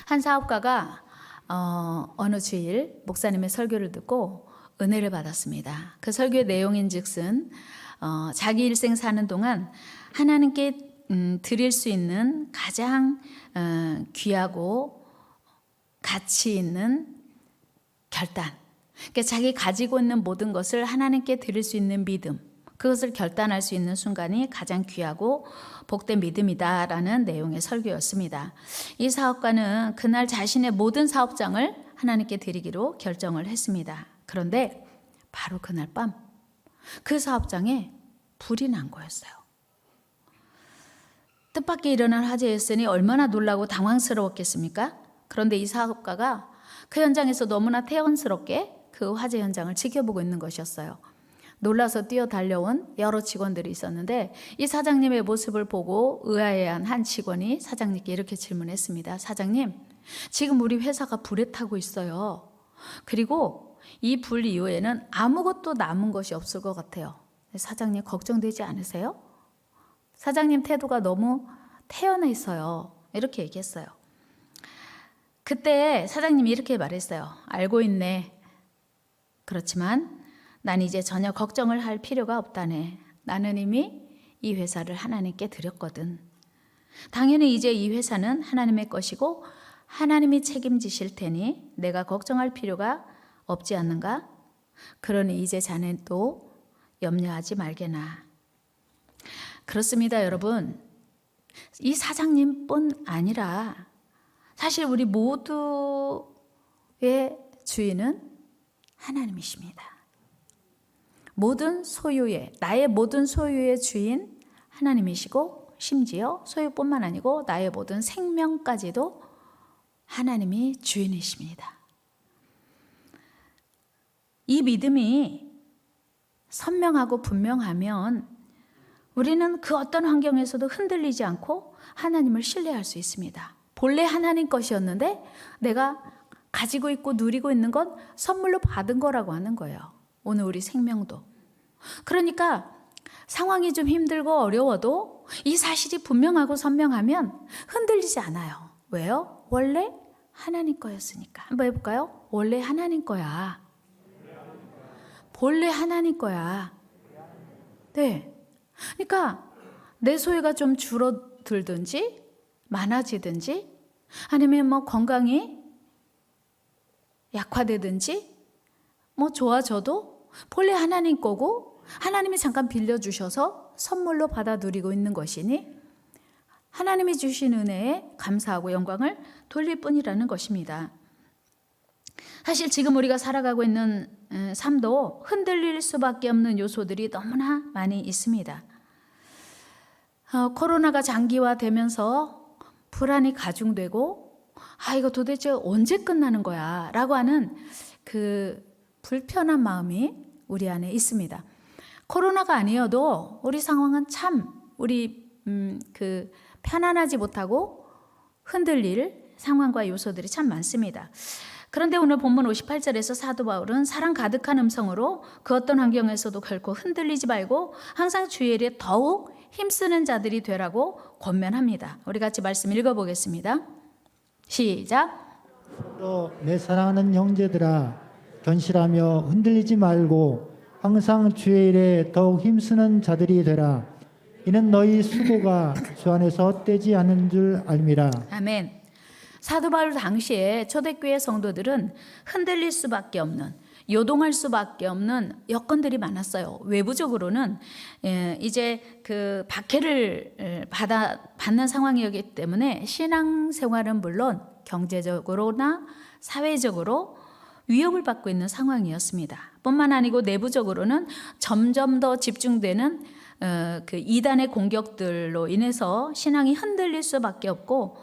한 사업가가 어느 주일 목사님의 설교를 듣고 은혜를 받았습니다. 그 설교의 내용인즉슨 자기 일생 사는 동안 하나님께 드릴 수 있는 가장 귀하고 가치 있는 결단, 그러니까 자기 가지고 있는 모든 것을 하나님께 드릴 수 있는 믿음, 그것을 결단할 수 있는 순간이 가장 귀하고 복된 믿음이다라는 내용의 설교였습니다. 이 사업가는 그날 자신의 모든 사업장을 하나님께 드리기로 결정을 했습니다. 그런데 바로 그날 밤 그 사업장에 불이 난 거였어요. 뜻밖의 일어난 화재였으니 얼마나 놀라고 당황스러웠겠습니까? 그런데 이 사업가가 그 현장에서 너무나 태연스럽게 그 화재 현장을 지켜보고 있는 것이었어요. 놀라서 뛰어 달려온 여러 직원들이 있었는데 이 사장님의 모습을 보고 의아해한 한 직원이 사장님께 이렇게 질문했습니다. 사장님, 지금 우리 회사가 불에 타고 있어요. 그리고 이 불 이후에는 아무것도 남은 것이 없을 것 같아요. 사장님 걱정되지 않으세요? 사장님 태도가 너무 태연해 있어요. 이렇게 얘기했어요. 그때 사장님이 이렇게 말했어요. 알고 있네. 그렇지만 난 이제 전혀 걱정을 할 필요가 없다네. 나는 이미 이 회사를 하나님께 드렸거든. 당연히 이제 이 회사는 하나님의 것이고 하나님이 책임지실 테니 내가 걱정할 필요가 없지 않는가? 그러니 이제 자네도 염려하지 말게나. 그렇습니다, 여러분. 이 사장님뿐 아니라 사실 우리 모두의 주인은 하나님이십니다. 나의 모든 소유의 주인 하나님이시고 심지어 소유뿐만 아니고 나의 모든 생명까지도 하나님이 주인이십니다. 이 믿음이 선명하고 분명하면 우리는 그 어떤 환경에서도 흔들리지 않고 하나님을 신뢰할 수 있습니다. 본래 하나님 것이었는데 내가 가지고 있고 누리고 있는 건 선물로 받은 거라고 하는 거예요. 오늘 우리 생명도. 그러니까 상황이 좀 힘들고 어려워도 이 사실이 분명하고 선명하면 흔들리지 않아요. 왜요? 원래 하나님 거였으니까. 한번 해볼까요? 원래 하나님 거야. 본래 하나님 거야. 네. 그러니까 내 소유가 좀 줄어들든지 많아지든지 아니면 건강이 약화되든지 좋아져도 본래 하나님 거고 하나님이 잠깐 빌려주셔서 선물로 받아 누리고 있는 것이니 하나님이 주신 은혜에 감사하고 영광을 돌릴 뿐이라는 것입니다. 사실 지금 우리가 살아가고 있는 삶도 흔들릴 수밖에 없는 요소들이 너무나 많이 있습니다. 코로나가 장기화되면서 불안이 가중되고 이거 도대체 언제 끝나는 거야 라고 하는 그 불편한 마음이 우리 안에 있습니다. 코로나가 아니어도 우리 상황은 참 편안하지 못하고 흔들릴 상황과 요소들이 참 많습니다. 그런데 오늘 본문 58절에서 사도 바울은 사랑 가득한 음성으로 그 어떤 환경에서도 결코 흔들리지 말고 항상 주의 일에 더욱 힘쓰는 자들이 되라고 권면합니다. 우리 같이 말씀 읽어보겠습니다. 시작. 또 내 사랑하는 형제들아, 견실하며 흔들리지 말고 항상 주의 일에 더욱 힘쓰는 자들이 되라. 이는 너희 수고가 주 안에서 헛되지 않은 줄 알미라. 아멘. 사도 바울 당시에 초대교회 성도들은 흔들릴 수밖에 없는, 요동할 수밖에 없는 여건들이 많았어요. 외부적으로는 이제 그 박해를 받는 상황이었기 때문에 신앙생활은 물론 경제적으로나 사회적으로 위협을 받고 있는 상황이었습니다. 뿐만 아니고 내부적으로는 점점 더 집중되는 그 이단의 공격들로 인해서 신앙이 흔들릴 수밖에 없고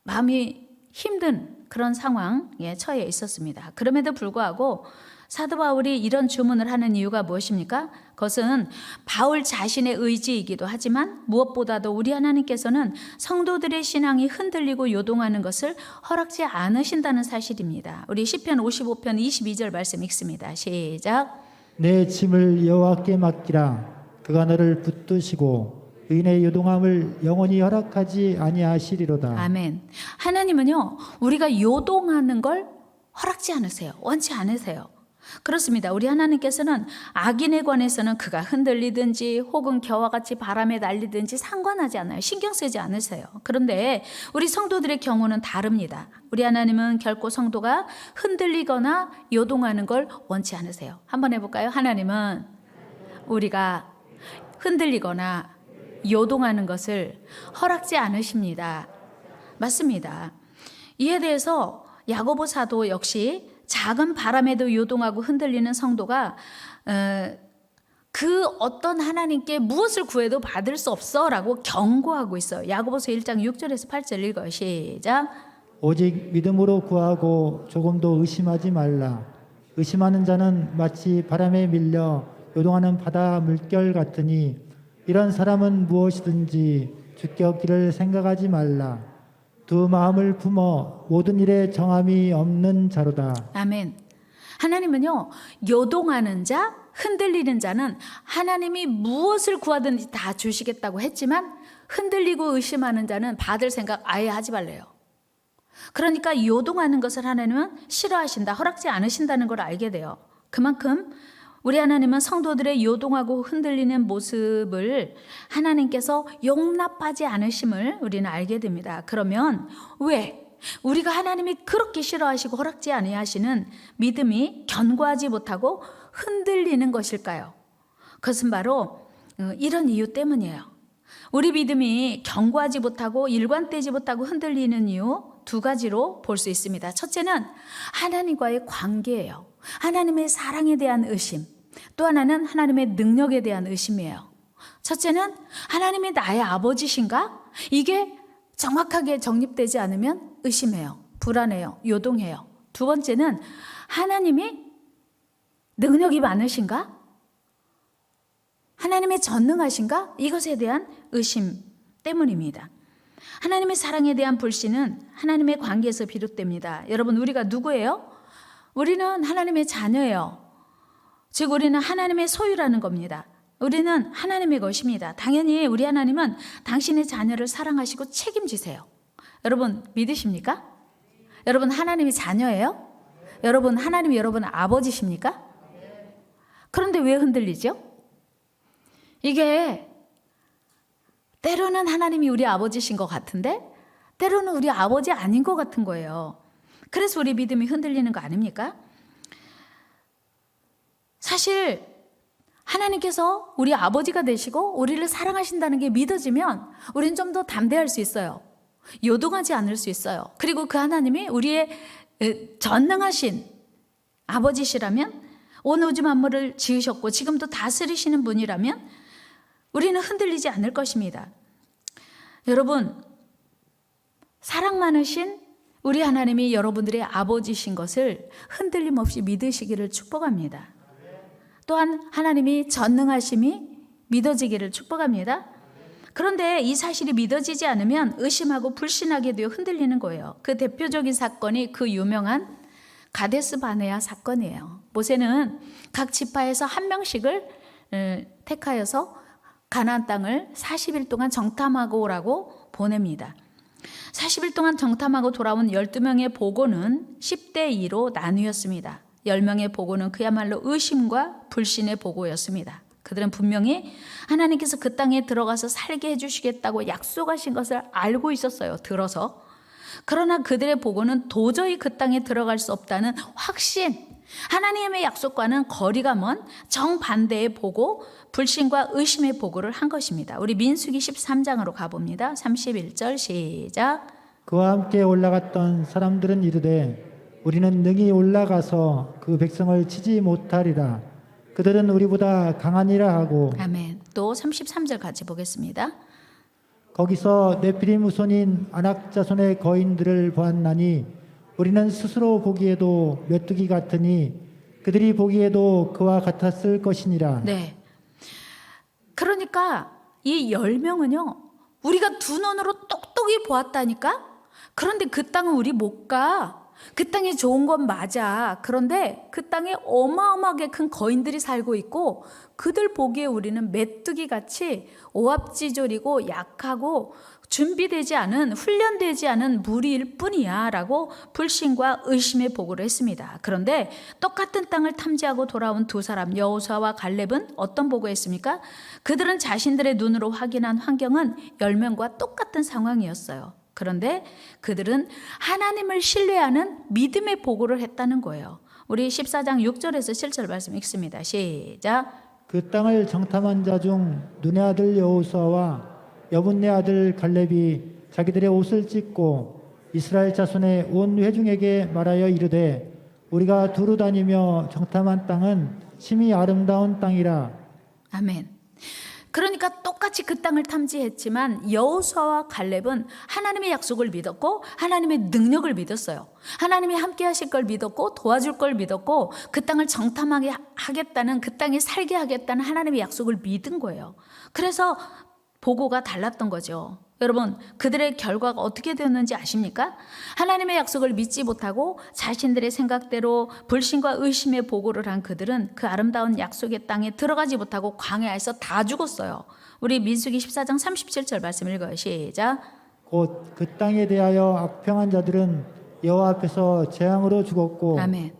마음이 힘든 그런 상황에 처해 있었습니다. 그럼에도 불구하고 사도 바울이 이런 주문을 하는 이유가 무엇입니까? 그것은 바울 자신의 의지이기도 하지만 무엇보다도 우리 하나님께서는 성도들의 신앙이 흔들리고 요동하는 것을 허락지 않으신다는 사실입니다. 우리 시편 55편 22절 말씀 읽습니다. 시작. 내 짐을 여호와께 맡기라. 그가 너를 붙드시고 의인의 요동함을 영원히 허락하지 아니하시리로다. 아멘. 하나님은요, 우리가 요동하는 걸 허락지 않으세요. 원치 않으세요. 그렇습니다. 우리 하나님께서는 악인에 관해서는 그가 흔들리든지 혹은 겨와 같이 바람에 날리든지 상관하지 않아요. 신경 쓰지 않으세요. 그런데 우리 성도들의 경우는 다릅니다. 우리 하나님은 결코 성도가 흔들리거나 요동하는 걸 원치 않으세요. 한번 해볼까요? 하나님은 우리가 흔들리거나 요동하는 것을 허락지 않으십니다. 맞습니다. 이에 대해서 야고보 사도 역시 작은 바람에도 요동하고 흔들리는 성도가 그 어떤 하나님께 무엇을 구해도 받을 수 없어 라고 경고하고 있어요. 야고보서 1장 6절에서 8절 읽어요. 시작. 오직 믿음으로 구하고 조금도 의심하지 말라. 의심하는 자는 마치 바람에 밀려 요동하는 바다 물결 같으니 이런 사람은 무엇이든지 주께 얻기를 생각하지 말라. 두 마음을 품어 모든 일에 정함이 없는 자로다. 아멘. 하나님은요, 요동하는 자, 흔들리는 자는 하나님이 무엇을 구하든지 다 주시겠다고 했지만 흔들리고 의심하는 자는 받을 생각 아예 하지 말래요. 그러니까 요동하는 것을 하나님은 싫어하신다, 허락지 않으신다는 걸 알게 돼요. 그만큼 우리 하나님은 성도들의 요동하고 흔들리는 모습을 하나님께서 용납하지 않으심을 우리는 알게 됩니다. 그러면 왜 우리가 하나님이 그렇게 싫어하시고 허락지 아니하시는 믿음이 견고하지 못하고 흔들리는 것일까요? 그것은 바로 이런 이유 때문이에요. 우리 믿음이 견고하지 못하고 일관되지 못하고 흔들리는 이유 두 가지로 볼 수 있습니다. 첫째는 하나님과의 관계예요. 하나님의 사랑에 대한 의심, 또 하나는 하나님의 능력에 대한 의심이에요. 첫째는 하나님이 나의 아버지신가? 이게 정확하게 정립되지 않으면 의심해요. 불안해요. 요동해요. 두 번째는 하나님이 능력이 많으신가? 하나님의 전능하신가? 이것에 대한 의심 때문입니다. 하나님의 사랑에 대한 불신은 하나님의 관계에서 비롯됩니다. 여러분, 우리가 누구예요? 우리는 하나님의 자녀예요. 즉 우리는 하나님의 소유라는 겁니다. 우리는 하나님의 것입니다. 당연히 우리 하나님은 당신의 자녀를 사랑하시고 책임지세요. 여러분 믿으십니까? 여러분 하나님의 자녀예요? 여러분 하나님이 여러분 아버지십니까? 그런데 왜 흔들리죠? 이게 때로는 하나님이 우리 아버지신 것 같은데 때로는 우리 아버지 아닌 것 같은 거예요. 그래서 우리 믿음이 흔들리는 거 아닙니까? 사실 하나님께서 우리 아버지가 되시고 우리를 사랑하신다는 게 믿어지면 우리는 좀 더 담대할 수 있어요. 요동하지 않을 수 있어요. 그리고 그 하나님이 우리의 전능하신 아버지시라면 온 우주 만물을 지으셨고 지금도 다스리시는 분이라면 우리는 흔들리지 않을 것입니다. 여러분, 사랑 많으신 우리 하나님이 여러분들의 아버지신 것을 흔들림 없이 믿으시기를 축복합니다. 또한 하나님이 전능하심이 믿어지기를 축복합니다. 그런데 이 사실이 믿어지지 않으면 의심하고 불신하게 되어 흔들리는 거예요. 그 대표적인 사건이 그 유명한 가데스 바네아 사건이에요. 모세는 각 지파에서 한 명씩을 택하여서 가나안 땅을 40일 동안 정탐하고 오라고 보냅니다. 40일 동안 정탐하고 돌아온 12명의 보고는 10대 2로 나뉘었습니다. 10명의 보고는 그야말로 의심과 불신의 보고였습니다. 그들은 분명히 하나님께서 그 땅에 들어가서 살게 해주시겠다고 약속하신 것을 알고 있었어요. 들어서. 그러나 그들의 보고는 도저히 그 땅에 들어갈 수 없다는 확신, 하나님의 약속과는 거리가 먼 정반대의 보고, 불신과 의심의 보고를 한 것입니다. 우리 민수기 13장으로 가봅니다. 31절 시작. 그와 함께 올라갔던 사람들은 이르되 우리는 능히 올라가서 그 백성을 치지 못하리라. 그들은 우리보다 강하니라 하고. 아멘. 또 33절 같이 보겠습니다. 거기서 네피림 후손인 아낙 자손의 거인들을 보았나니 우리는 스스로 보기에도 메뚜기 같으니 그들이 보기에도 그와 같았을 것이니라. 네. 그러니까 이 10명은요, 우리가 두 눈으로 똑똑히 보았다니까? 그런데 그 땅은 우리 못 가. 그 땅이 좋은 건 맞아. 그런데 그 땅에 어마어마하게 큰 거인들이 살고 있고 그들 보기에 우리는 메뚜기 같이 오합지졸이고 약하고 준비되지 않은, 훈련되지 않은 무리일 뿐이야 라고 불신과 의심의 보고를 했습니다. 그런데 똑같은 땅을 탐지하고 돌아온 두 사람 여호수아와 갈렙은 어떤 보고했습니까? 그들은 자신들의 눈으로 확인한 환경은 10명과 똑같은 상황이었어요. 그런데 그들은 하나님을 신뢰하는 믿음의 보고를 했다는 거예요. 우리 14장 6절에서 7절 말씀 읽습니다. 시작. 그 땅을 정탐한 자 중 눈의 아들 여호수아와 여분네 아들 갈렙이 자기들의 옷을 찢고 이스라엘 자손의 온 회중에게 말하여 이르되 우리가 두루 다니며 정탐한 땅은 심히 아름다운 땅이라. 아멘. 그러니까 똑같이 그 땅을 탐지했지만 여호수아와 갈렙은 하나님의 약속을 믿었고 하나님의 능력을 믿었어요. 하나님이 함께 하실 걸 믿었고 도와줄 걸 믿었고 그 땅을 정탐하게 하겠다는, 그 땅에 살게 하겠다는 하나님의 약속을 믿은 거예요. 그래서 보고가 달랐던 거죠. 여러분, 그들의 결과가 어떻게 되었는지 아십니까? 하나님의 약속을 믿지 못하고 자신들의 생각대로 불신과 의심의 보고를 한 그들은 그 아름다운 약속의 땅에 들어가지 못하고 광야에서 다 죽었어요. 우리 민수기 14장 37절 말씀 읽어요. 시작. 곧 그 땅에 대하여 악평한 자들은 여호와 앞에서 재앙으로 죽었고. 아멘.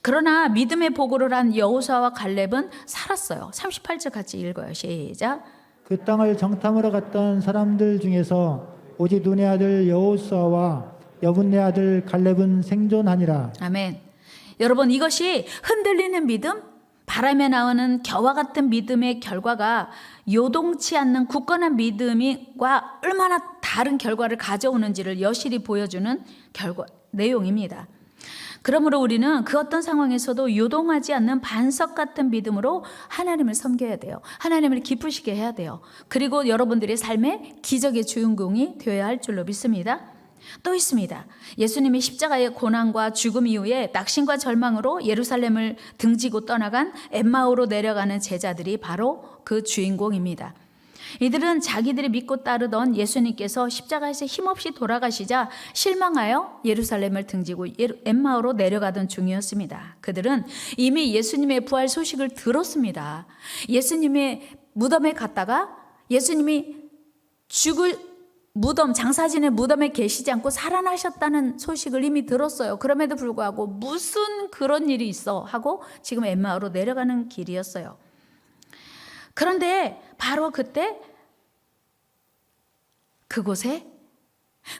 그러나 믿음의 보고를 한 여호수아와 갈렙은 살았어요. 38절 같이 읽어요. 시작. 그 땅을 정탐하러 갔던 사람들 중에서 오직 눈의 아들 여호수아와 여분네 아들 갈렙은 생존하니라. 아멘. 여러분, 이것이 흔들리는 믿음, 바람에 나오는 겨와 같은 믿음의 결과가 요동치 않는 굳건한 믿음과 얼마나 다른 결과를 가져오는지를 여실히 보여주는 내용입니다. 그러므로 우리는 그 어떤 상황에서도 요동하지 않는 반석 같은 믿음으로 하나님을 섬겨야 돼요. 하나님을 기쁘시게 해야 돼요. 그리고 여러분들의 삶에 기적의 주인공이 되어야 할 줄로 믿습니다. 또 있습니다. 예수님이 십자가의 고난과 죽음 이후에 낙심과 절망으로 예루살렘을 등지고 떠나간 엠마오로 내려가는 제자들이 바로 그 주인공입니다. 이들은 자기들이 믿고 따르던 예수님께서 십자가에서 힘없이 돌아가시자 실망하여 예루살렘을 등지고 엠마오로 내려가던 중이었습니다. 그들은 이미 예수님의 부활 소식을 들었습니다. 예수님의 무덤에 갔다가 예수님이 죽을 무덤, 장사진의 무덤에 계시지 않고 살아나셨다는 소식을 이미 들었어요. 그럼에도 불구하고 무슨 그런 일이 있어 하고 지금 엠마오로 내려가는 길이었어요. 그런데 바로 그때 그곳에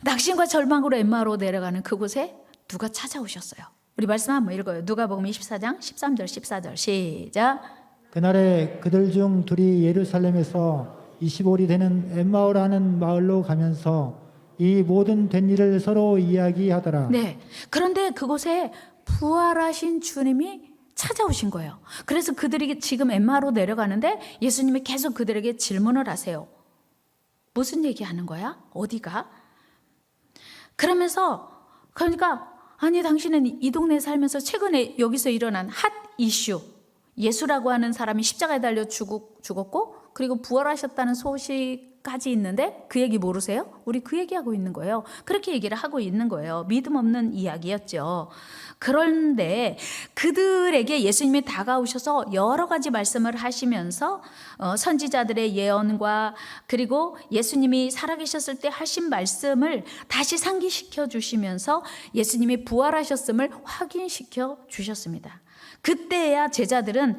낙심과 절망으로 엠마오로 내려가는 그곳에 누가 찾아오셨어요. 우리 말씀 한번 읽어요. 누가복음 24장 13절 14절 시작. 그날에 그들 중 둘이 예루살렘에서 25리 되는 엠마오라는 마을로 가면서 이 모든 된 일을 서로 이야기하더라. 네. 그런데 그곳에 부활하신 주님이 찾아오신 거예요. 그래서 그들이 지금 엠마오로 내려가는데 예수님이 계속 그들에게 질문을 하세요. 무슨 얘기하는 거야? 어디가? 그러니까 아니 당신은 이 동네에 살면서 최근에 여기서 일어난 핫 이슈, 예수라고 하는 사람이 십자가에 달려 죽었고 그리고 부활하셨다는 소식까지 있는데 그 얘기 모르세요? 우리 그 얘기하고 있는 거예요. 그렇게 얘기를 하고 있는 거예요. 믿음 없는 이야기였죠. 그런데 그들에게 예수님이 다가오셔서 여러 가지 말씀을 하시면서 선지자들의 예언과 그리고 예수님이 살아계셨을 때 하신 말씀을 다시 상기시켜 주시면서 예수님이 부활하셨음을 확인시켜 주셨습니다. 그때야 제자들은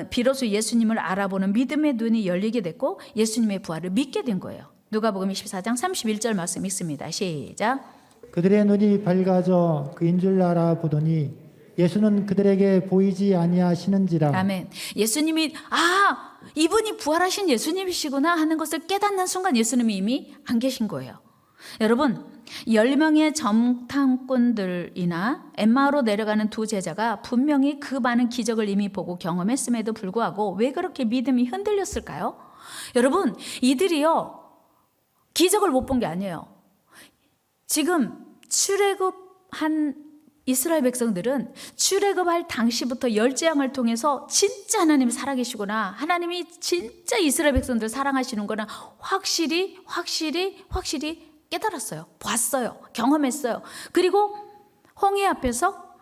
비로소 예수님을 알아보는 믿음의 눈이 열리게 됐고 예수님의 부활을 믿게 된 거예요. 누가복음 24장 31절 말씀 읽습니다. 시작. 그들의 눈이 밝아져 그인 줄 알아보더니 예수는 그들에게 보이지 아니하시는지라. 아멘. 예수님이 이분이 부활하신 예수님이시구나 하는 것을 깨닫는 순간 예수님이 이미 안 계신 거예요. 여러분, 10명의 정탐꾼들이나 엠마오로 내려가는 두 제자가 분명히 그 많은 기적을 이미 보고 경험했음에도 불구하고 왜 그렇게 믿음이 흔들렸을까요? 여러분, 이들이요 기적을 못 본 게 아니에요. 지금 출애굽한 이스라엘 백성들은 출애굽할 당시부터 열재앙을 통해서 진짜 하나님이 살아계시구나, 하나님이 진짜 이스라엘 백성들을 사랑하시는구나 확실히 깨달았어요. 봤어요. 경험했어요. 그리고 홍해 앞에서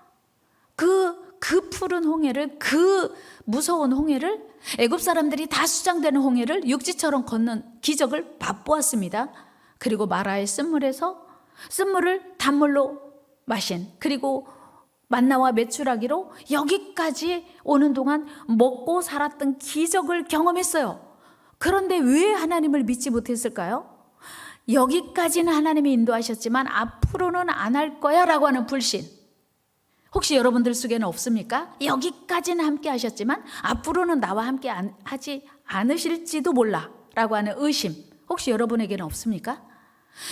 그 푸른 홍해를, 그 무서운 홍해를, 애굽 사람들이 다 수장되는 홍해를 육지처럼 걷는 기적을 맛보았습니다. 그리고 마라의 쓴물에서 쓴물을 단물로 마신, 그리고 만나와 메추라기로 여기까지 오는 동안 먹고 살았던 기적을 경험했어요. 그런데 왜 하나님을 믿지 못했을까요? 여기까지는 하나님이 인도하셨지만 앞으로는 안 할 거야 라고 하는 불신. 혹시 여러분들 속에는 없습니까? 여기까지는 함께 하셨지만 앞으로는 나와 함께 하지 않으실지도 몰라 라고 하는 의심. 혹시 여러분에게는 없습니까?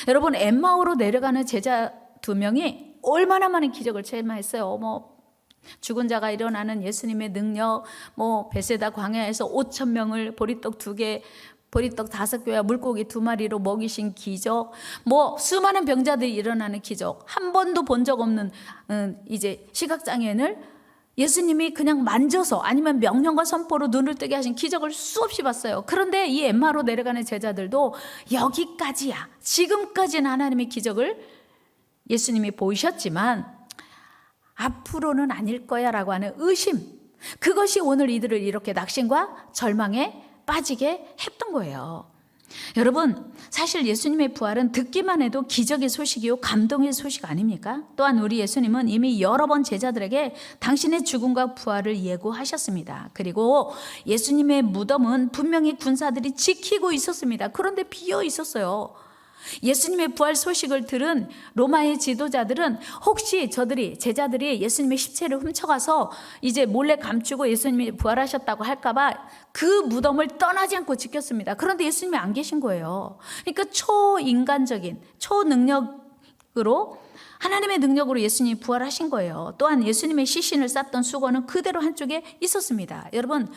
여러분, 엠마오로 내려가는 제자 2명이 얼마나 많은 기적을 체험했어요. 죽은 자가 일어나는 예수님의 능력, 베세다 광야에서 5,000명을 보리떡 2개, 보리떡 5개와 물고기 2마리로 먹이신 기적, 수많은 병자들이 일어나는 기적, 한 번도 본 적 없는 이제 시각장애인을 예수님이 그냥 만져서 아니면 명령과 선포로 눈을 뜨게 하신 기적을 수없이 봤어요. 그런데 이 엠마로 내려가는 제자들도 여기까지야, 지금까지는 하나님의 기적을 예수님이 보이셨지만 앞으로는 아닐 거야 라고 하는 의심, 그것이 오늘 이들을 이렇게 낙심과 절망에 빠지게 했던 거예요. 여러분, 사실 예수님의 부활은 듣기만 해도 기적의 소식이요 감동의 소식 아닙니까? 또한 우리 예수님은 이미 여러 번 제자들에게 당신의 죽음과 부활을 예고하셨습니다. 그리고 예수님의 무덤은 분명히 군사들이 지키고 있었습니다. 그런데 비어 있었어요. 예수님의 부활 소식을 들은 로마의 지도자들은 혹시 제자들이 예수님의 시체를 훔쳐가서 이제 몰래 감추고 예수님이 부활하셨다고 할까봐 그 무덤을 떠나지 않고 지켰습니다. 그런데 예수님이 안 계신 거예요. 그러니까 초인간적인, 초능력으로, 하나님의 능력으로 예수님이 부활하신 거예요. 또한 예수님의 시신을 쌌던 수건은 그대로 한쪽에 있었습니다. 여러분,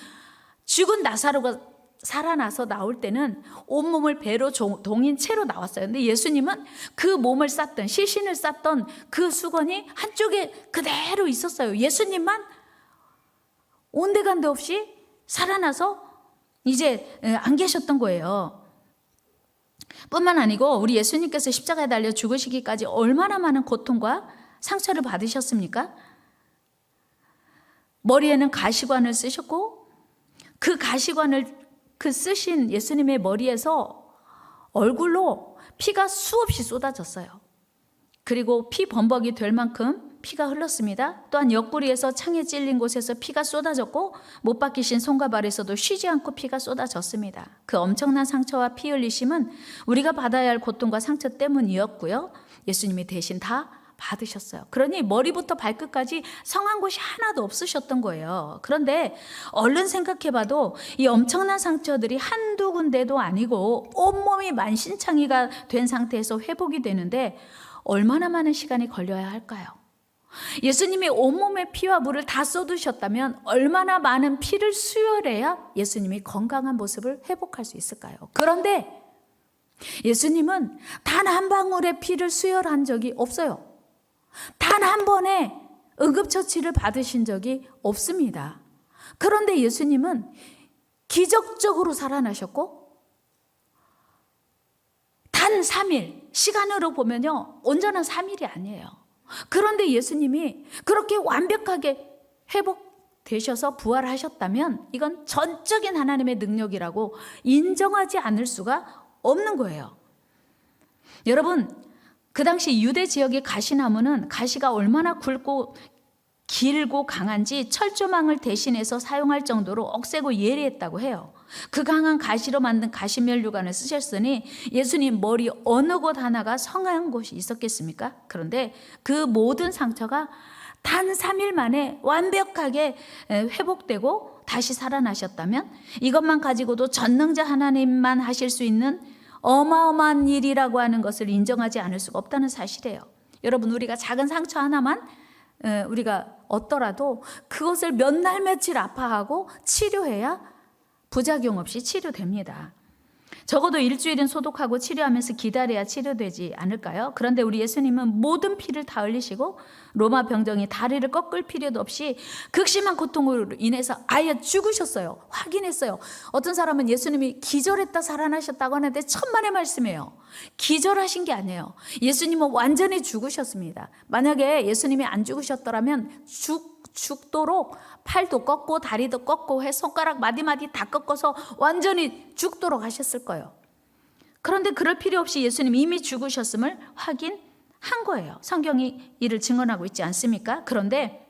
죽은 나사로가 살아나서 나올 때는 온몸을 배로 동인 채로 나왔어요. 근데 예수님은 그 몸을 쌌던, 시신을 쌌던 그 수건이 한쪽에 그대로 있었어요. 예수님만 온데간데 없이 살아나서 이제 안 계셨던 거예요. 뿐만 아니고 우리 예수님께서 십자가에 달려 죽으시기까지 얼마나 많은 고통과 상처를 받으셨습니까? 머리에는 가시관을 쓰셨고, 그 가시관을 쓰신 예수님의 머리에서 얼굴로 피가 수없이 쏟아졌어요. 그리고 피 범벅이 될 만큼 피가 흘렀습니다. 또한 옆구리에서 창에 찔린 곳에서 피가 쏟아졌고, 못 박히신 손과 발에서도 쉬지 않고 피가 쏟아졌습니다. 그 엄청난 상처와 피 흘리심은 우리가 받아야 할 고통과 상처 때문이었고요, 예수님이 대신 다 받으셨어요. 그러니 머리부터 발끝까지 성한 곳이 하나도 없으셨던 거예요. 그런데 얼른 생각해봐도 이 엄청난 상처들이 한두 군데도 아니고 온몸이 만신창이가 된 상태에서 회복이 되는데 얼마나 많은 시간이 걸려야 할까요? 예수님이 온몸에 피와 물을 다 쏟으셨다면 얼마나 많은 피를 수혈해야 예수님이 건강한 모습을 회복할 수 있을까요? 그런데 예수님은 단 한 방울의 피를 수혈한 적이 없어요. 단 한 번의 응급처치를 받으신 적이 없습니다. 그런데 예수님은 기적적으로 살아나셨고, 단 3일, 시간으로 보면요 온전한 3일이 아니에요. 그런데 예수님이 그렇게 완벽하게 회복되셔서 부활하셨다면 이건 전적인 하나님의 능력이라고 인정하지 않을 수가 없는 거예요. 여러분, 그 당시 유대 지역의 가시나무는 가시가 얼마나 굵고 길고 강한지 철조망을 대신해서 사용할 정도로 억세고 예리했다고 해요. 그 강한 가시로 만든 가시면류관을 쓰셨으니 예수님 머리 어느 곳 하나가 성한 곳이 있었겠습니까? 그런데 그 모든 상처가 단 3일 만에 완벽하게 회복되고 다시 살아나셨다면 이것만 가지고도 전능자 하나님만 하실 수 있는 어마어마한 일이라고 하는 것을 인정하지 않을 수가 없다는 사실이에요. 여러분, 우리가 작은 상처 하나만 우리가 얻더라도 그것을 몇 날 며칠 아파하고 치료해야 부작용 없이 치료됩니다. 적어도 일주일은 소독하고 치료하면서 기다려야 치료되지 않을까요? 그런데 우리 예수님은 모든 피를 다 흘리시고 로마 병정이 다리를 꺾을 필요도 없이 극심한 고통으로 인해서 아예 죽으셨어요. 확인했어요. 어떤 사람은 예수님이 기절했다 살아나셨다고 하는데 천만의 말씀이에요. 기절하신 게 아니에요. 예수님은 완전히 죽으셨습니다. 만약에 예수님이 안 죽으셨더라면 죽도록 팔도 꺾고 다리도 꺾고 해 손가락 마디마디 다 꺾어서 완전히 죽도록 하셨을 거예요. 그런데 그럴 필요 없이 예수님이 이미 죽으셨음을 확인한 거예요. 성경이 이를 증언하고 있지 않습니까? 그런데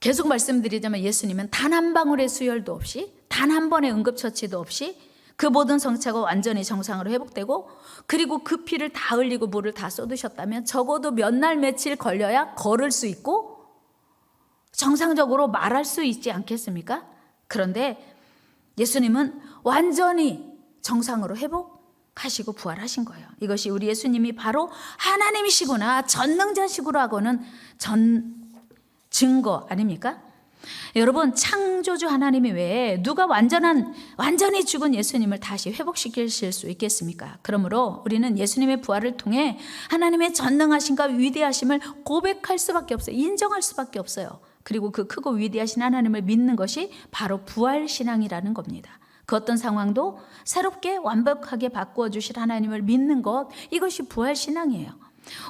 계속 말씀드리자면 예수님은 단 한 방울의 수혈도 없이 단 한 번의 응급처치도 없이 그 모든 성체가 완전히 정상으로 회복되고 그리고 그 피를 다 흘리고 물을 다 쏟으셨다면 적어도 몇 날 며칠 걸려야 걸을 수 있고 정상적으로 말할 수 있지 않겠습니까? 그런데 예수님은 완전히 정상으로 회복하시고 부활하신 거예요. 이것이 우리 예수님이 바로 하나님이시구나, 전능자시구로 하고는 증거 아닙니까? 여러분, 창조주 하나님이 외에 누가 완전히 죽은 예수님을 다시 회복시키실 수 있겠습니까? 그러므로 우리는 예수님의 부활을 통해 하나님의 전능하심과 위대하심을 고백할 수밖에 없어요. 인정할 수밖에 없어요. 그리고 그 크고 위대하신 하나님을 믿는 것이 바로 부활신앙이라는 겁니다. 그 어떤 상황도 새롭게 완벽하게 바꾸어 주실 하나님을 믿는 것, 이것이 부활신앙이에요.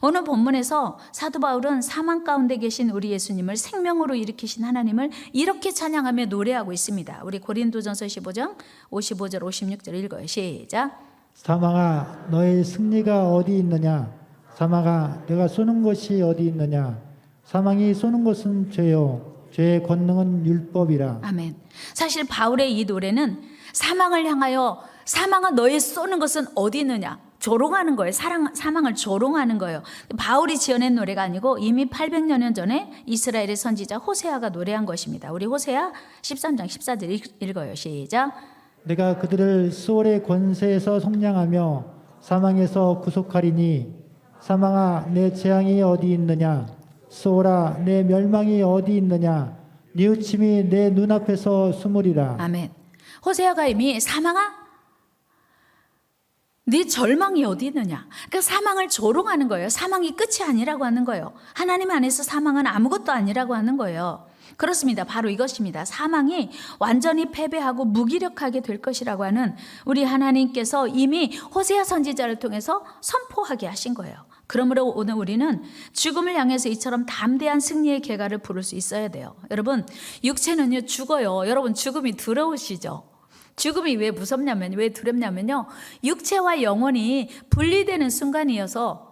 오늘 본문에서 사도 바울은 사망 가운데 계신 우리 예수님을 생명으로 일으키신 하나님을 이렇게 찬양하며 노래하고 있습니다. 우리 고린도전서 15장 55절 56절 읽어요. 시작. 사망아 너의 승리가 어디 있느냐? 사망아 내가 쏘는 것이 어디 있느냐? 사망이 쏘는 것은 죄요 죄의 권능은 율법이라. 아멘. 사실 바울의 이 노래는 사망을 향하여 사망아 너의 쏘는 것은 어디 있느냐? 조롱하는 거예요. 사망을 조롱하는 거예요. 바울이 지어낸 노래가 아니고 이미 800여 전에 이스라엘의 선지자 호세아가 노래한 것입니다. 우리 호세아 13장 14절 읽어요. 시작. 내가 그들을 수월의 권세에서 속량하며 사망에서 구속하리니 사망아 내 재앙이 어디 있느냐? 수월아 내 멸망이 어디 있느냐? 뉘우침이 내 눈앞에서 숨으리라. 아멘. 호세아가 이미 사망아 네 절망이 어디 있느냐? 그러니까 사망을 조롱하는 거예요. 사망이 끝이 아니라고 하는 거예요. 하나님 안에서 사망은 아무것도 아니라고 하는 거예요. 그렇습니다. 바로 이것입니다. 사망이 완전히 패배하고 무기력하게 될 것이라고 하는 우리 하나님께서 이미 호세아 선지자를 통해서 선포하게 하신 거예요. 그러므로 오늘 우리는 죽음을 향해서 이처럼 담대한 승리의 개가를 부를 수 있어야 돼요. 여러분, 육체는요 죽어요. 여러분, 죽음이 두려우시죠? 죽음이 왜 무섭냐면, 왜 두렵냐면요, 육체와 영혼이 분리되는 순간이어서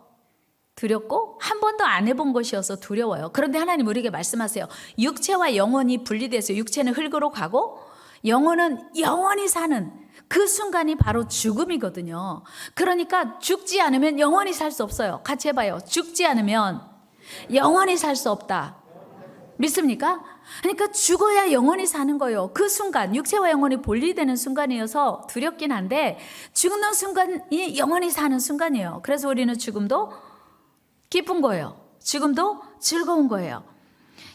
두렵고 한 번도 안 해본 것이어서 두려워요. 그런데 하나님 우리에게 말씀하세요. 육체와 영혼이 분리돼서 육체는 흙으로 가고 영혼은 영원히 사는 그 순간이 바로 죽음이거든요. 그러니까 죽지 않으면 영원히 살 수 없어요. 같이 해봐요. 죽지 않으면 영원히 살 수 없다. 믿습니까? 그러니까 죽어야 영원히 사는 거예요. 그 순간, 육체와 영혼이 분리되는 순간이어서 두렵긴 한데 죽는 순간이 영원히 사는 순간이에요. 그래서 우리는 죽음도 기쁜 거예요. 죽음도 즐거운 거예요.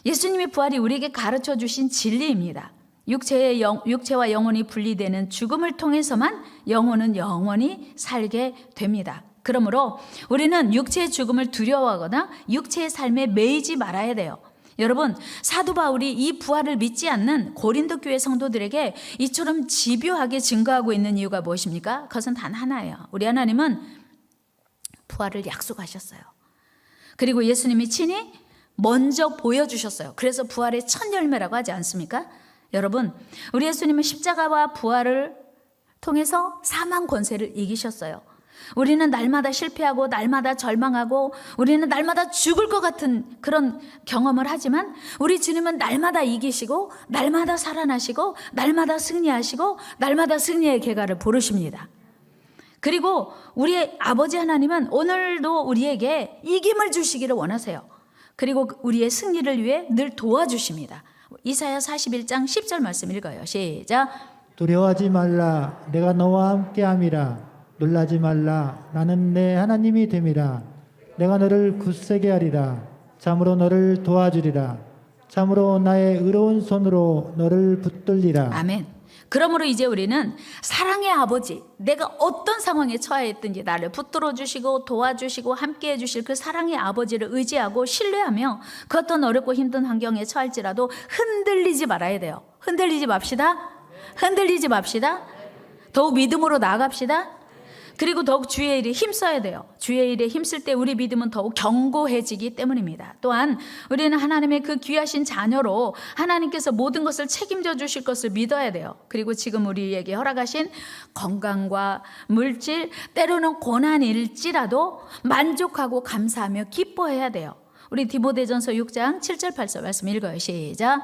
예수님의 부활이 우리에게 가르쳐 주신 진리입니다. 육체와 영혼이 분리되는 죽음을 통해서만 영혼은 영원히 살게 됩니다. 그러므로 우리는 육체의 죽음을 두려워하거나 육체의 삶에 매이지 말아야 돼요. 여러분, 사도 바울이 이 부활을 믿지 않는 고린도 교회 성도들에게 이처럼 집요하게 증거하고 있는 이유가 무엇입니까? 그것은 단 하나예요. 우리 하나님은 부활을 약속하셨어요. 그리고 예수님이 친히 먼저 보여주셨어요. 그래서 부활의 첫 열매라고 하지 않습니까? 여러분, 우리 예수님은 십자가와 부활을 통해서 사망 권세를 이기셨어요. 우리는 날마다 실패하고 날마다 절망하고 우리는 날마다 죽을 것 같은 그런 경험을 하지만 우리 주님은 날마다 이기시고 날마다 살아나시고 날마다 승리하시고 날마다 승리의 계가를 부르십니다. 그리고 우리 아버지 하나님은 오늘도 우리에게 이김을 주시기를 원하세요. 그리고 우리의 승리를 위해 늘 도와주십니다. 이사야 41장 10절 말씀 읽어요. 시작. 두려워하지 말라 내가 너와 함께함이라. 놀라지 말라 나는 내 하나님이 됨이라. 내가 너를 굳세게 하리라. 참으로 너를 도와주리라. 참으로 나의 의로운 손으로 너를 붙들리라. 아멘. 그러므로 이제 우리는 사랑의 아버지, 내가 어떤 상황에 처해 있든지 나를 붙들어 주시고 도와주시고 함께해 주실 그 사랑의 아버지를 의지하고 신뢰하며 그 어떤 어렵고 힘든 환경에 처할지라도 흔들리지 말아야 돼요. 흔들리지 맙시다. 흔들리지 맙시다. 더욱 믿음으로 나아갑시다. 그리고 더욱 주의 일에 힘써야 돼요. 주의 일에 힘쓸 때 우리 믿음은 더욱 견고해지기 때문입니다. 또한 우리는 하나님의 그 귀하신 자녀로 하나님께서 모든 것을 책임져 주실 것을 믿어야 돼요. 그리고 지금 우리에게 허락하신 건강과 물질, 때로는 고난일지라도 만족하고 감사하며 기뻐해야 돼요. 우리 디모데전서 6장 7절 8절 말씀 읽어요. 시작.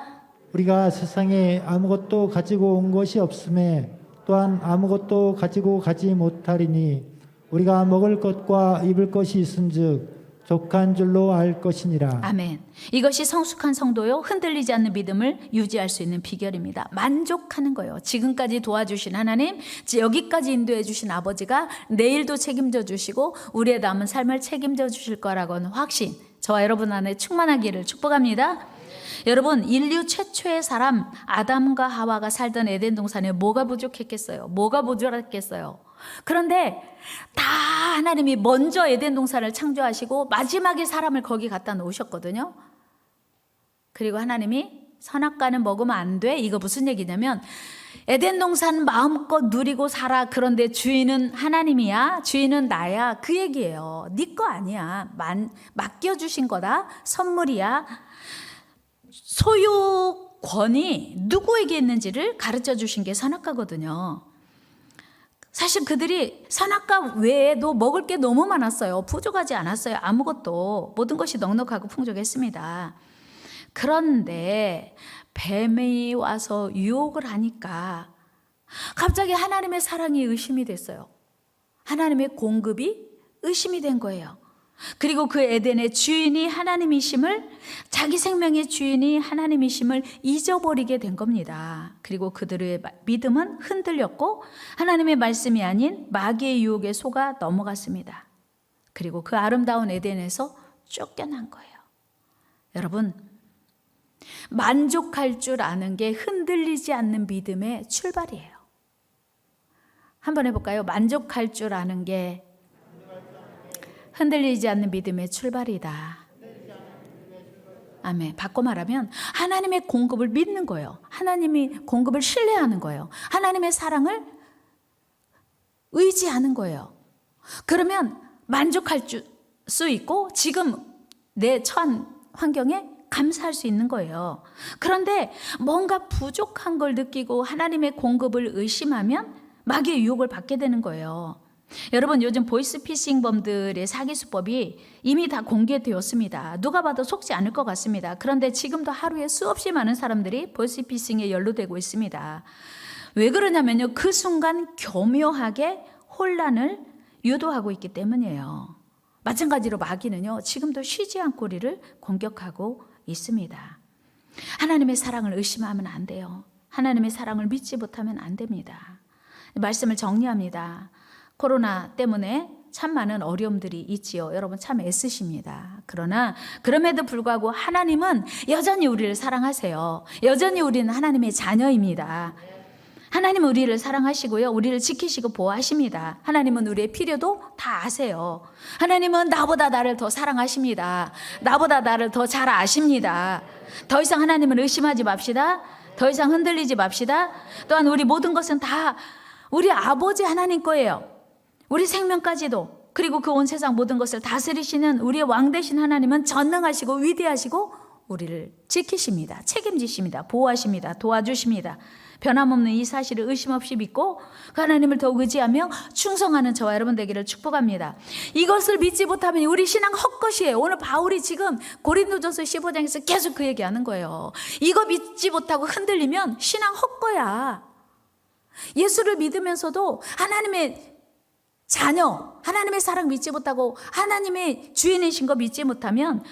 우리가 세상에 아무것도 가지고 온 것이 없음에 또한 아무것도 가지고 가지 못하리니 우리가 먹을 것과 입을 것이 있은즉 족한 줄로 알 것이니라. 아멘. 이것이 성숙한 성도요 흔들리지 않는 믿음을 유지할 수 있는 비결입니다. 만족하는 거예요. 지금까지 도와주신 하나님, 여기까지 인도해 주신 아버지가 내일도 책임져 주시고 우리의 남은 삶을 책임져 주실 거라고는 확신, 저와 여러분 안에 충만하기를 축복합니다. 여러분, 인류 최초의 사람 아담과 하와가 살던 에덴 동산에 뭐가 부족했겠어요? 뭐가 모자랐겠어요? 그런데 다 하나님이 먼저 에덴 동산을 창조하시고 마지막에 사람을 거기 갖다 놓으셨거든요. 그리고 하나님이 선악과는 먹으면 안 돼. 이거 무슨 얘기냐면 에덴 동산 마음껏 누리고 살아. 그런데 주인은 하나님이야. 주인은 나야. 그 얘기예요. 네 거 아니야. 맡겨주신 거다. 선물이야. 소유권이 누구에게 있는지를 가르쳐 주신 게 선악과거든요. 사실 그들이 선악과 외에도 먹을 게 너무 많았어요. 부족하지 않았어요. 아무것도. 모든 것이 넉넉하고 풍족했습니다. 그런데 뱀이 와서 유혹을 하니까 갑자기 하나님의 사랑이 의심이 됐어요. 하나님의 공급이 의심이 된 거예요. 그리고 그 에덴의 주인이 하나님이심을, 자기 생명의 주인이 하나님이심을 잊어버리게 된 겁니다. 그리고 그들의 믿음은 흔들렸고 하나님의 말씀이 아닌 마귀의 유혹에 속아 넘어갔습니다. 그리고 그 아름다운 에덴에서 쫓겨난 거예요. 여러분, 만족할 줄 아는 게 흔들리지 않는 믿음의 출발이에요. 한번 해볼까요? 만족할 줄 아는 게 흔들리지 않는 믿음의 출발이다. 아멘. 바꿔 말하면 하나님의 공급을 믿는 거예요. 하나님이 공급을 신뢰하는 거예요. 하나님의 사랑을 의지하는 거예요. 그러면 만족할 수 있고 지금 내 처한 환경에 감사할 수 있는 거예요. 그런데 뭔가 부족한 걸 느끼고 하나님의 공급을 의심하면 마귀의 유혹을 받게 되는 거예요. 여러분, 요즘 보이스피싱범들의 사기 수법이 이미 다 공개되었습니다. 누가 봐도 속지 않을 것 같습니다. 그런데 지금도 하루에 수없이 많은 사람들이 보이스피싱에 연루되고 있습니다. 왜 그러냐면요, 그 순간 교묘하게 혼란을 유도하고 있기 때문이에요. 마찬가지로 마귀는요, 지금도 쉬지 않고 우리를 공격하고 있습니다. 하나님의 사랑을 의심하면 안 돼요. 하나님의 사랑을 믿지 못하면 안 됩니다. 말씀을 정리합니다. 코로나 때문에 참 많은 어려움들이 있지요. 여러분 참 애쓰십니다. 그러나 그럼에도 불구하고 하나님은 여전히 우리를 사랑하세요. 여전히 우리는 하나님의 자녀입니다. 하나님은 우리를 사랑하시고요. 우리를 지키시고 보호하십니다. 하나님은 우리의 필요도 다 아세요. 하나님은 나보다 나를 더 사랑하십니다. 나보다 나를 더 잘 아십니다. 더 이상 하나님을 의심하지 맙시다. 더 이상 흔들리지 맙시다. 또한 우리 모든 것은 다 우리 아버지 하나님 거예요. 우리 생명까지도, 그리고 그 온 세상 모든 것을 다스리시는 우리의 왕 되신 하나님은 전능하시고 위대하시고 우리를 지키십니다. 책임지십니다. 보호하십니다. 도와주십니다. 변함없는 이 사실을 의심 없이 믿고 그 하나님을 더욱 의지하며 충성하는 저와 여러분 되기를 축복합니다. 이것을 믿지 못하면 우리 신앙 헛것이에요. 오늘 바울이 지금 고린도전서 15장에서 계속 그 얘기하는 거예요. 이거 믿지 못하고 흔들리면 신앙 헛거야. 예수를 믿으면서도 하나님의 자녀, 하나님의 사랑 믿지 못하고 하나님의 주인이신 거 믿지 못하면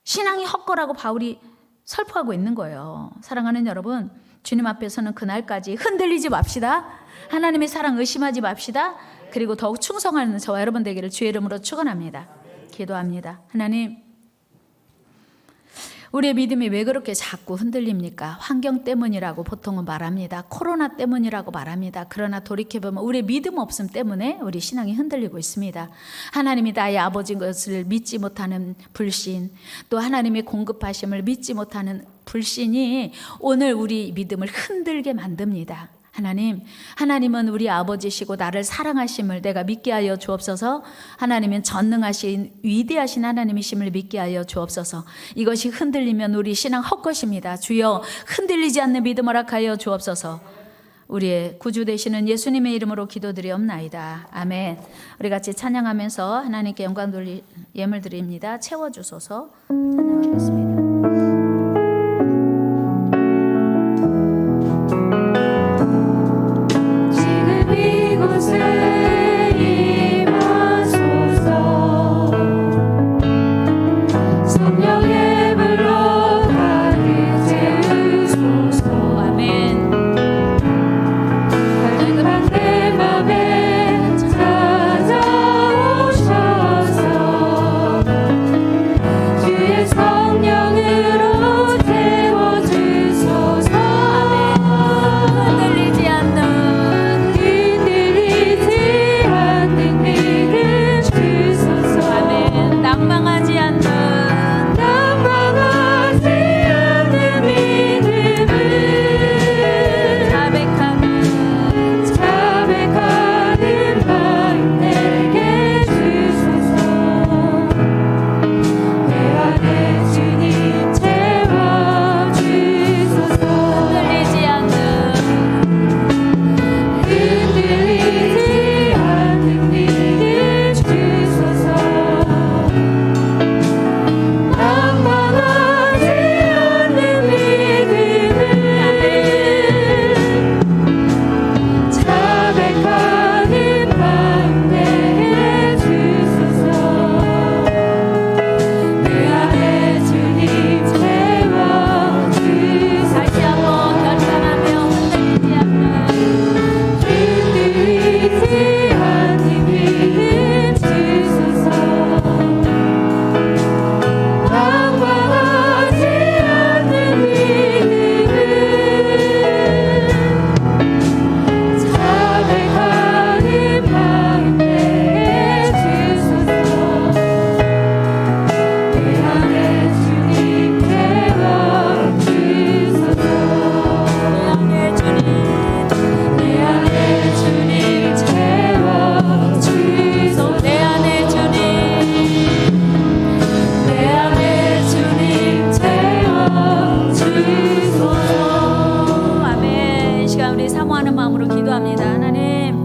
신앙이 헛거라고 바울이 설포하고 있는 거예요. 사랑하는 여러분, 주님 앞에서는 그날까지 흔들리지 맙시다. 하나님의 사랑 의심하지 맙시다. 그리고 더욱 충성하는 저와 여러분 되기를 주의 이름으로 축원합니다. 기도합니다. 하나님, 우리의 믿음이 왜 그렇게 자꾸 흔들립니까? 환경 때문이라고 보통은 말합니다. 코로나 때문이라고 말합니다. 그러나 돌이켜보면 우리의 믿음 없음 때문에 우리 신앙이 흔들리고 있습니다. 하나님이 나의 아버지인 것을 믿지 못하는 불신, 또 하나님의 공급하심을 믿지 못하는 불신이 오늘 우리 믿음을 흔들게 만듭니다. 하나님은 우리 아버지시고 나를 사랑하심을 내가 믿게 하여 주옵소서. 하나님은 전능하신 위대하신 하나님이심을 믿게 하여 주옵소서. 이것이 흔들리면 우리 신앙 헛것입니다. 주여 흔들리지 않는 믿음 허락하여 주옵소서. 우리의 구주 되시는 예수님의 이름으로 기도드리옵나이다. 아멘. 우리 같이 찬양하면서 하나님께 영광 돌리 예물 드립니다. 채워주소서. 찬양하겠습니다. 이곳에 임하소서. 성령의 불로 가득 채우소서. 아멘. 갈급한 내 맘에 찾아오셔서 주의 성령으로 채워주소서. 흔들리지 않는 믿음 주소서. 아멘. 낭망하지 않는 믿음을 자백하는 마음 내게 주소서. 내 안에 주님 채워주소서. 흔들리지 않는 흔들리지 않는 믿음 주소서. 낭망하지 않는 믿음을 자백하는 마음 내게 주소서. 내 안에 주님 채워주소서. 다시 한번 결단하며 흔들리지 않는 흔들리지 않는 믿음 주소서. 낭망하지 않는 믿음을 자백하는 마음 내게 주소서. 내 안에 주님 채워주소서. 내 주님 내 안에 주님 채워주소서. 내 안에 주님 내 안에 주님 채워주소서. 아멘. 이 시간 우리 사모하는 마음으로 기도합니다. 하나님,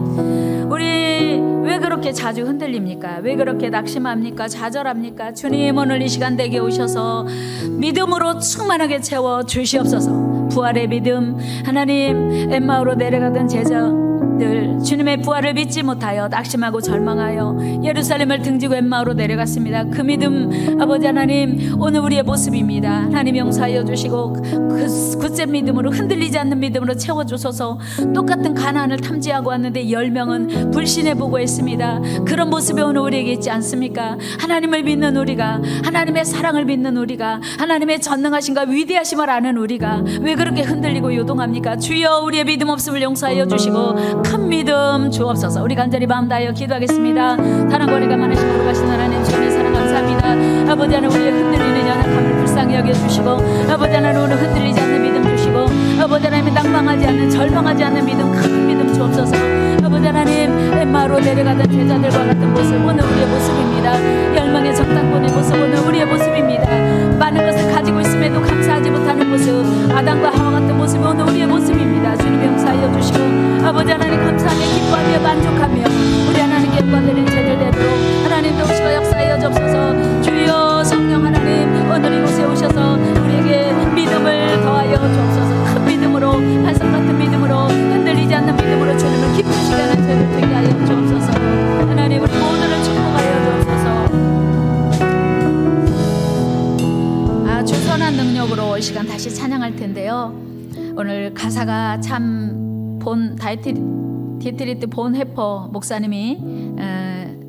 우리 왜 그렇게 자주 흔들립니까? 왜 그렇게 낙심합니까? 좌절합니까? 주님, 오늘 이 시간 내게 오셔서 믿음으로 충만하게 채워 주시옵소서. 부활의 믿음, 하나님, 엠마오로 내려가던 제자들 주님의 부활을 믿지 못하여 낙심하고 절망하여 예루살렘을 등지고 엠마오로 내려갔습니다. 그 믿음, 아버지 하나님, 오늘 우리의 모습입니다. 하나님 용서하여 주시고 그 굳센 믿음으로, 흔들리지 않는 믿음으로 채워주소서. 똑같은 가나안을 탐지하고 왔는데 10명은 불신에 보고했습니다. 그런 모습이 오늘 우리에게 있지 않습니까? 하나님을 믿는 우리가, 하나님의 사랑을 믿는 우리가, 하나님의 전능하심과 위대하심을 아는 우리가 왜 그렇게 흔들리고 요동합니까? 주여, 우리의 믿음 없음을 용서하여 주시고 큰 믿음 주옵소서. 우리 간절히 마음 다하여 기도하겠습니다. 사랑거리가 많으신 거룩하신 하나님, 주님의 사랑 감사합니다. 아버지 하나님, 우리의 흔들리는 연약함을 불쌍히 여겨주시고, 아버지 하나님, 오늘 흔들리지 않는 믿음 주시고, 아버지 하나님, 낭망하지 않는, 절망하지 않는 믿음, 큰 믿음 주옵소서. 아버지 하나님, 엠마오로 내려가던 제자들과 같은 모습, 오늘 우리의 모습입니다. 열망의 정탐꾼의 모습, 오늘 우리의 모습입니다. 많은 것을 가지고 있음에도 감사하지 못하는 모습, 아담과 하와 같은 모습이 오늘 우리의 모습입니다. 주님 용서하여 주시고, 아버지 하나님, 감사하며 기뻐하며 만족하며 우리 하나님께 영광 드리는 제들 되도록 하나님도 오시고 역사하여 주옵소서. 주여, 성령 하나님, 오늘 이곳에 오셔서 우리에게 믿음을 더하여 주옵소서. 큰 믿음으로, 반석 같은 믿음으로, 흔들리지 않는 믿음으로 주님을 기쁘시게 하는 저를 되게 하여 주옵소서. 하나님, 우리 모두를 축복하여 주옵소서. 아주 선한 능력으로 이 시간 다시 찬양할 텐데요. 오늘 가사가 참 디트리트 본 해퍼 목사님이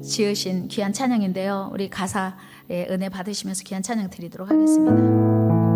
지으신 귀한 찬양인데요. 우리 가사의 은혜 받으시면서 귀한 찬양 드리도록 하겠습니다.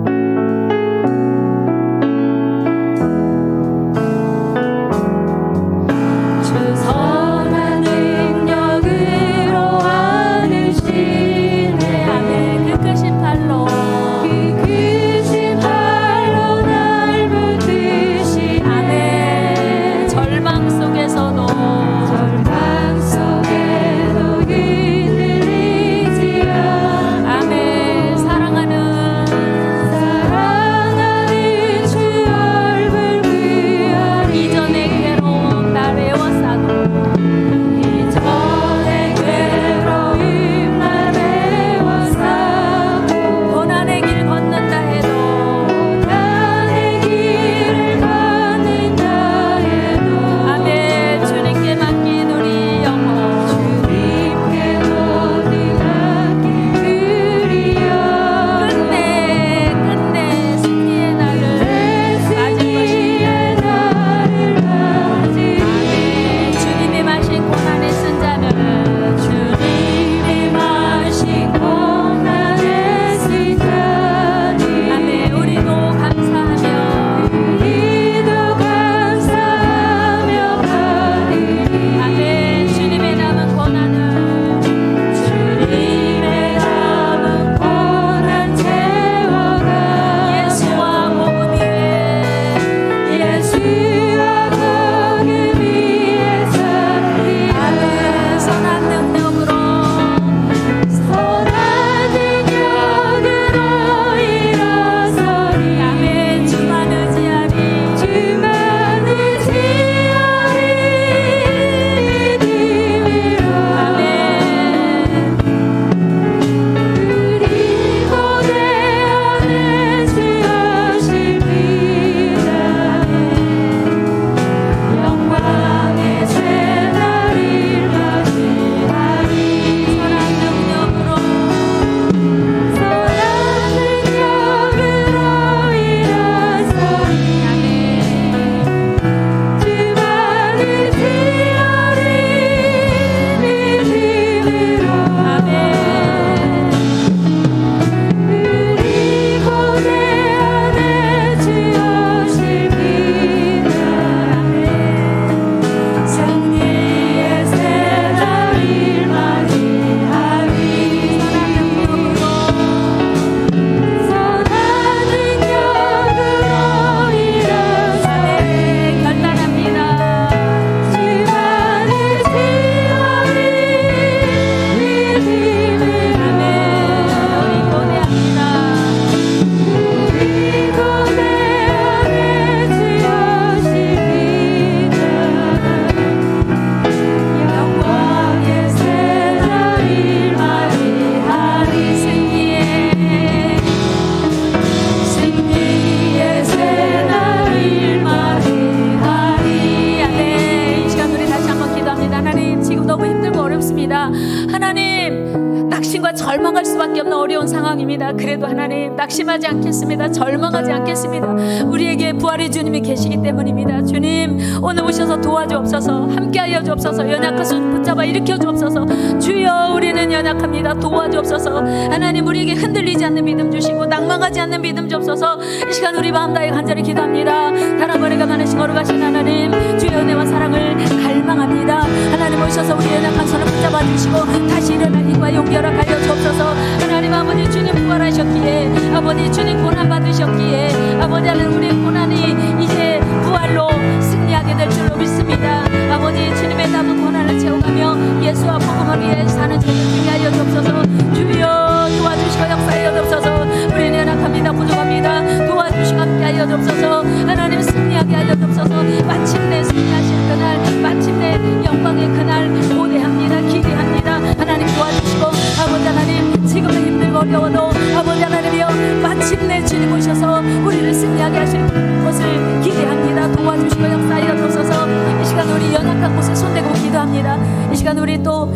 하나님, 낙심과 절망할 수밖에 없는 어려운 상황입니다. 그래도 하나님, 낙심하지 않겠습니다. 절망하지 않겠습니다. 우리에게 부활의 주님이 계시기 때문입니다. 주님, 오늘 오셔서 도와주옵소서. 함께하여 주옵소서. 연약한 손 붙잡아 일으켜 주옵소서. 주여, 우리는 연약합니다. 도와주옵소서. 하나님, 우리에게 흔들리지 않는 믿음 주시고 낭망하지 않는 믿음 주옵소서. 이 시간 우리 마음 다해 간절히 기도합니다. 달아버리가 많으신 거룩하신 하나님, 주의 은혜와 사랑을 갈망합니다. 하나님, 오셔서 우리 연약한 손을 붙잡아 주시고 다시 일어날 힘과 용기를 가려 주옵소서. 하나님, 아버지 주님 부활하셨기에, 아버지 주님 고난 받으셨기에, 아버지 하나님, 우리 고난이 이제 부활로 승리하게 될 줄로 믿습니다. 아버지 주님의 남은 고난을 채워가며 예수와 복음을 위해 사는 저를 주게 하여 주옵소서. 주여, 도와주시고 역사하여 주옵소서. 우리는 연약합니다. 부족합니다. 도와주시고 함께하여 주옵소서. 하나님, 승리하게 하여 주옵소서. 마침내 승리하실 그날, 마침내 영광의 그날 고대합니다. 기대합니다. 하나님, 도와주시고 아버지 하나님, 지금은 힘들고 어려워도 아버지 하나님이여, 마침내 주님 오셔서 우리를 승리하게 하실 것을 기대합니다. 도와주시고 역사하여 주옵소서. 이 시간 우리 연약한 곳에 손대고 기도합니다. 이 시간 우리 또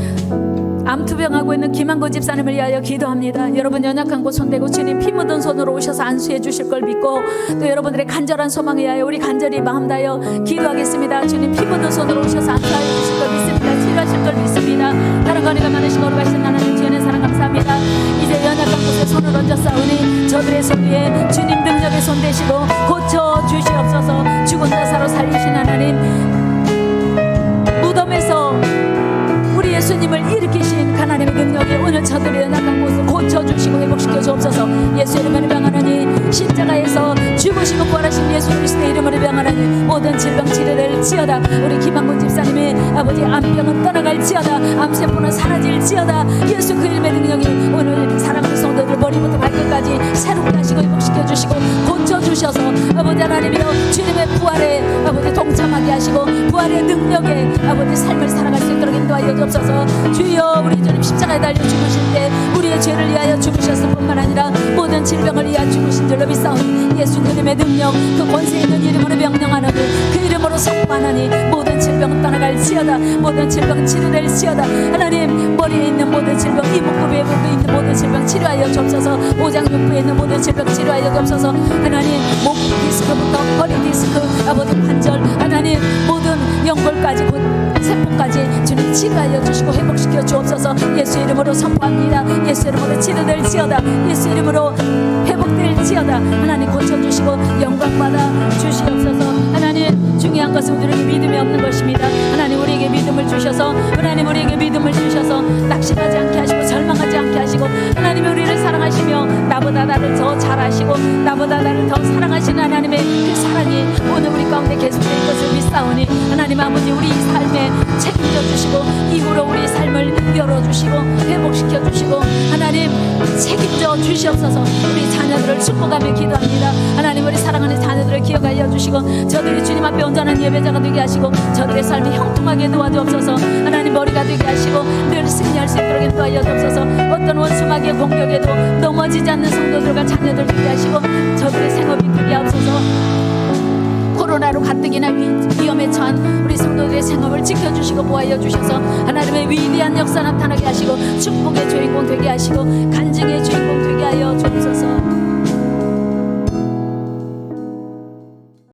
암투병하고 있는 김한구 집사님을 위하여 기도합니다. 여러분, 연약한 곳 손대고 주님 피 묻은 손으로 오셔서 안수해 주실 걸 믿고, 또 여러분들의 간절한 소망에 위하여 우리 간절히 마음 다하여 기도하겠습니다. 주님 피 묻은 손으로 오셔서 안수하여 주실 걸 믿습니다. 치료하실 걸 믿습니다. 다른 거리가 많으신 거룩하신 하나님, 주의 사랑 감사합니다. 이제 연약한 곳에 손을 얹어 싸우니 저들의 손 위에 주님 능력의 손 대시고 고쳐 주시옵소서. 죽은 자사로 살리신 하나님, 무덤에서 우리 예수님을 일으키신 하나님의 능력이 오늘 저들의 연약한 곳을 고쳐주시고 회복시켜 주옵소서. 예수 이름으로 명하노니, 십자가에서 죽으시고 부활하신 예수 그리스도의 이름으로 명하노니, 모든 질병 치료될지어다. 우리 김한군 집사님의 아버지 암병은 떠나갈지어다. 암세포는 사라질지어다. 예수 그 이름의 능력이 오늘 사랑하는 성도들 머리부터 발끝까지 새롭게 하시고 회복시켜 주시고 고쳐주셔서 아버지 하나님이여, 주님의 부활에 아버지 동참하게 하시고 부활의 능력에 아버지 삶을 살아갈 수 있도록 인도하여 주옵소서. 주여, 우리 주님 십자가에 달려 죽으실 때 우리의 죄를 위하여 죽으셨을 뿐만 아니라 모든 질병을 위하여 죽으신 줄로 믿사오니, 예수 그림의 능력, 그 권세 있는 이름으로 명령하노니, 그 이름으로 선포하노니 모든 질병은 떠나갈지어다. 모든 질병 치료될지어다. 하나님, 머리에 있는 모든 질병, 이목구 외부에 있는 모든 질병 치료하여 주옵소서. 오장육부에 있는 모든 질병 치료하여 주옵소서. 하나님, 목 디스크부터 허리 디스크, 아버지 관절, 하나님 모든 연골까지 곧 세포까지 주님 치료하여 주시고 회복시켜 주옵소서. 예수 이름으로 선포합니다. 예수 이름으로 치료될지어다. 예수 이름으로 회복될지어다. 하나님, 고쳐주시고 영광받아 주시옵소서. 하나님, 중요한 것은 우리에게 믿음이 없는 것입니다. 하나님, 우리에게 믿음을 주셔서, 하나님 우리에게 믿음을 주셔서 낙심하지 않게 하시고 절망하지 않게 하시고, 하나님이 우리를 사랑하시며 나보다 나를 더 잘하시고 나보다 나를 더 사랑하시는 하나님의 그 사랑이 오늘 우리 가운데 계속될 것을 믿사오니, 하나님 아버지, 우리 삶에 책임져 주시고 이후로 우리 삶을 열어주시고 회복시켜 주시고, 하나님 책임져 주시옵소서. 우리 자녀들을 축복하며 기도합니다. 하나님, 우리 사랑하는 자녀들을 기억하여 주시고 저들이 주님 앞에 온전한 예배자가 되게 하시고 저들의 삶이 형통하게 도와주옵소서. 하나님, 머리가 되게 하시고 늘 승리할 수 있도록 인도하여 주옵소서. 어떤 원수마귀의 공격에도 넘어지지 않는 성도들과 자녀들 되게 하시고 저들의 생업이 되게 하옵소서. 코로나로 가뜩이나 위험에 처한 우리 성도들의 생업을 지켜주시고 보호하여 주셔서 하나님의 위대한 역사 나타나게 하시고 축복의 주인공 되게 하시고 간증의 주인공 되게 하여 주옵소서.